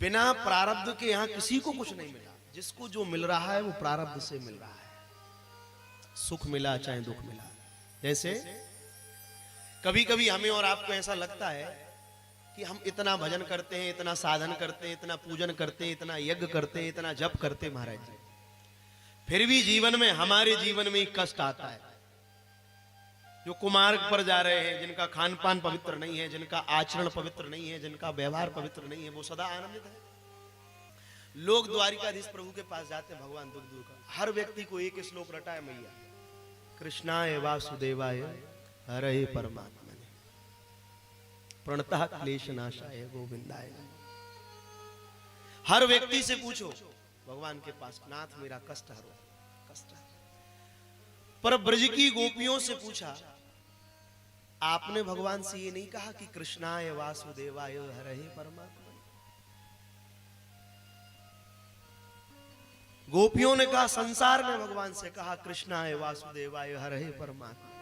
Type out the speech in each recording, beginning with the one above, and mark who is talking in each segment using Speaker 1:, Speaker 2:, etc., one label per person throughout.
Speaker 1: बिना प्रारब्ध के यहां किसी को कुछ नहीं मिला। जिसको जो मिल रहा है वो प्रारब्ध से मिल रहा है। सुख मिला चाहे दुख मिला। जैसे कभी कभी हमें और आपको ऐसा लगता है कि हम इतना भजन करते हैं, इतना साधन करते हैं, इतना पूजन करते हैं, इतना यज्ञ करते हैं, इतना जप करते हैं महाराज जी, फिर भी जीवन में, हमारे जीवन में कष्ट आता है। जो कुमार्ग पर जा रहे हैं, जिनका खान पान पवित्र नहीं है, जिनका आचरण पवित्र नहीं है, जिनका व्यवहार पवित्र नहीं है, वो सदा आनंदित है। लोग द्वारिकाधीश प्रभु के पास जाते हैं भगवान दुख दूर का। हर व्यक्ति को एक श्लोक रटा है मैया, कृष्णाय वासुदेवाय हरे परमात्मने प्रणतः क्लेश नाशाय गोविंदाय। हर व्यक्ति से पूछो भगवान के पास, नाथ मेरा कष्ट हरो, कष्ट हरो। पर ब्रज की गोपियों से पूछा, आपने भगवान से ये नहीं कहा कि कृष्णाय वासुदेवाय हरे परमात्मने? गोपियों ने कहा, संसार ने भगवान से कहा कृष्णाय वासुदेवाय हरे परमात्मने,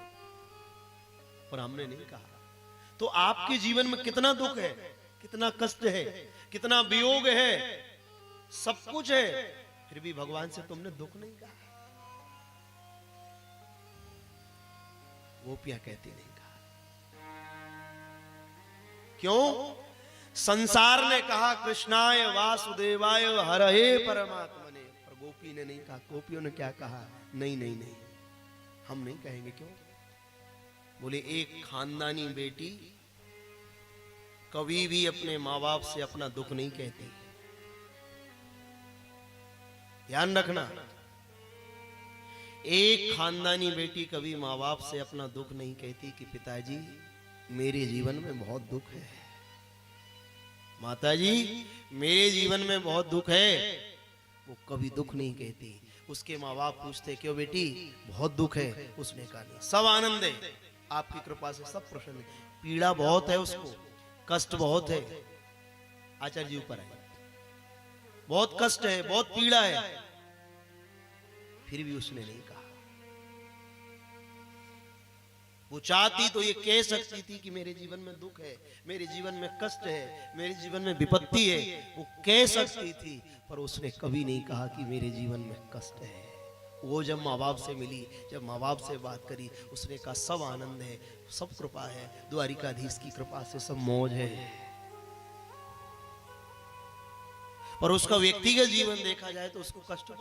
Speaker 1: पर हमने नहीं कहा। तो आपके जीवन में कितना दुख है, कितना कष्ट है, कितना वियोग है, सब कुछ है, फिर भी भगवान से तुमने दुख नहीं कहा। गोपियां कहती नहीं कहा। क्यों? संसार ने कहा कृष्णाय वासुदेवाय हरे परमात्मने, पर गोपी ने नहीं कहा। गोपियों ने क्या कहा? नहीं नहीं नहीं, हम नहीं कहेंगे। क्यों? बोले एक खानदानी बेटी कभी भी अपने माँ बाप से अपना दुख नहीं कहती। ध्यान रखना, एक खानदानी बेटी कभी माँ बाप से अपना दुख नहीं कहती कि पिताजी मेरे जीवन में बहुत दुख है, माताजी मेरे जीवन में बहुत दुख है। वो कभी दुख नहीं कहती। उसके माँ बाप पूछते, क्यों बेटी बहुत दुख है? उसने कहा नहीं, सब आनंद है, आपकी कृपा से सब प्रसन्न है। पीड़ा बहुत है उसको, कष्ट बहुत है। आचार्य जी ऊपर है, बहुत कष्ट है, बहुत पीड़ा है, फिर भी उसने नहीं कहा। वो चाहती तो ये कह सकती थी कि मेरे जीवन में दुख है, मेरे जीवन में कष्ट है, मेरे जीवन में विपत्ति है, वो कह सकती थी, पर उसने कभी नहीं कहा कि मेरे जीवन में कष्ट है। वो जब माँ बाप से मिली, जब माँ बाप से बात करी, उसने कहा सब आनंद है, सब कृपा है, द्वारिकाधीश की कृपा से सब मौज है। पर उसका व्यक्तिगत जीवन देखा जाए तो उसको कष्ट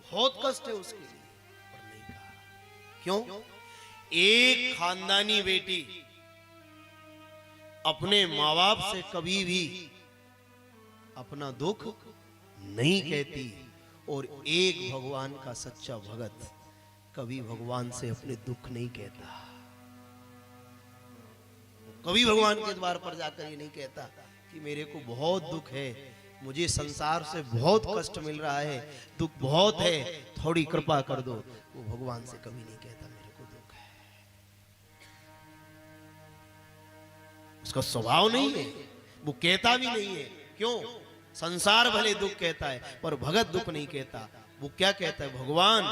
Speaker 1: बहुत कष्ट है उसके लिए, पर नहीं कहा। क्यों? एक खानदानी बेटी अपने माँ बाप से कभी भी अपना दुख नहीं कहती, और एक भगवान का सच्चा भगत कभी भगवान से अपने दुख नहीं कहता। कभी भगवान के द्वार पर जाकर ये नहीं कहता कि मेरे को बहुत दुख है, मुझे संसार से बहुत कष्ट मिल रहा है, दुख बहुत है, थोड़ी कृपा कर दो। वो भगवान से कभी नहीं कहता मेरे को दुख है। उसका स्वभाव नहीं है, वो कहता भी नहीं है। क्यों? संसार भले दुख कहता है, पर भगत दुख नहीं कहता। वो क्या कहता है? भगवान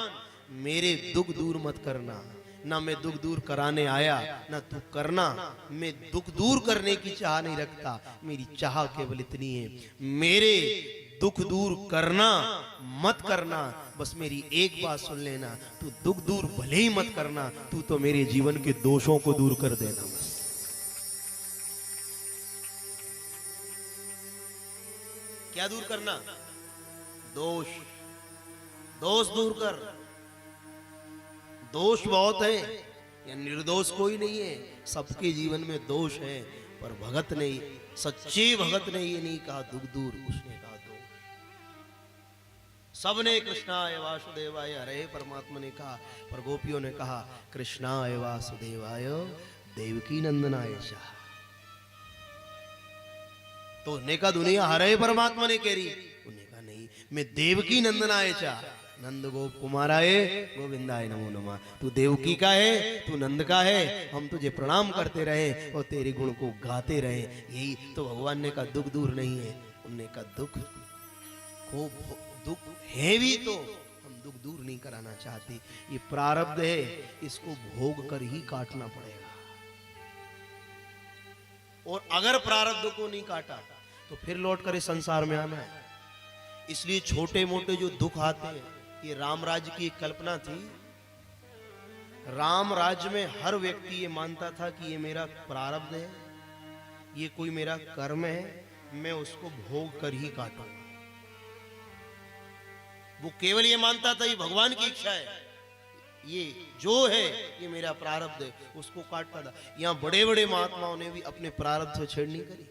Speaker 1: मेरे दुख दूर मत करना, ना मैं दुख दूर कराने आया, ना तू करना। मैं दुख दूर करने की चाह नहीं रखता, मेरी चाह केवल इतनी है, मेरे दुख दूर करना मत करना। बस मेरी एक बात सुन लेना, तू दुख दूर भले ही मत करना, तू तो मेरे जीवन के दोषों को दूर कर देना। बस क्या दूर करना? दोष, दोष दूर कर। दोष बहुत है, या निर्दोष कोई नहीं है, सबके जीवन में दोष है, पर भगत ने, सच्चे भगत ने ये नहीं कहा दुख दूर, उसने कहा दोष। सबने कृष्णाय वासुदेवाय हरे परमात्मा ने कहा, पर गोपियों ने कहा कृष्णाय वासुदेवाय देवकी नंदनाय च। तो उन्हें कहा दुनिया हरे परमात्मा ने कह रही, उन्हें कहा नहीं, मैं देवकी नंदनाय च, नंद गोप कुमाराय गोविंदाय नमो नमः। तू देवकी का है, तू नंद का है, हम तुझे प्रणाम करते रहे और तेरे गुण को गाते रहे। यही तो भगवान ने कहा दुख दूर नहीं है। उनने कहा दुख है भी तो हम दुख दूर नहीं कराना चाहते, ये प्रारब्ध है, इसको भोग कर ही काटना पड़ेगा। और अगर प्रारब्ध को नहीं काटा तो फिर लौट कर इस संसार में आना है। इसलिए छोटे मोटे जो दुख आते हैं, ये राम राज्य की एक कल्पना थी। राम राज्य में हर व्यक्ति ये मानता था कि ये मेरा प्रारब्ध है, ये कोई मेरा कर्म है, मैं उसको भोग कर ही काटूंगा। वो केवल ये मानता था ये भगवान की इच्छा है, ये जो है ये मेरा प्रारब्ध है, उसको काटता था। यहां बड़े बड़े महात्माओं ने भी अपने प्रारब्ध से छेड़ नहीं करी।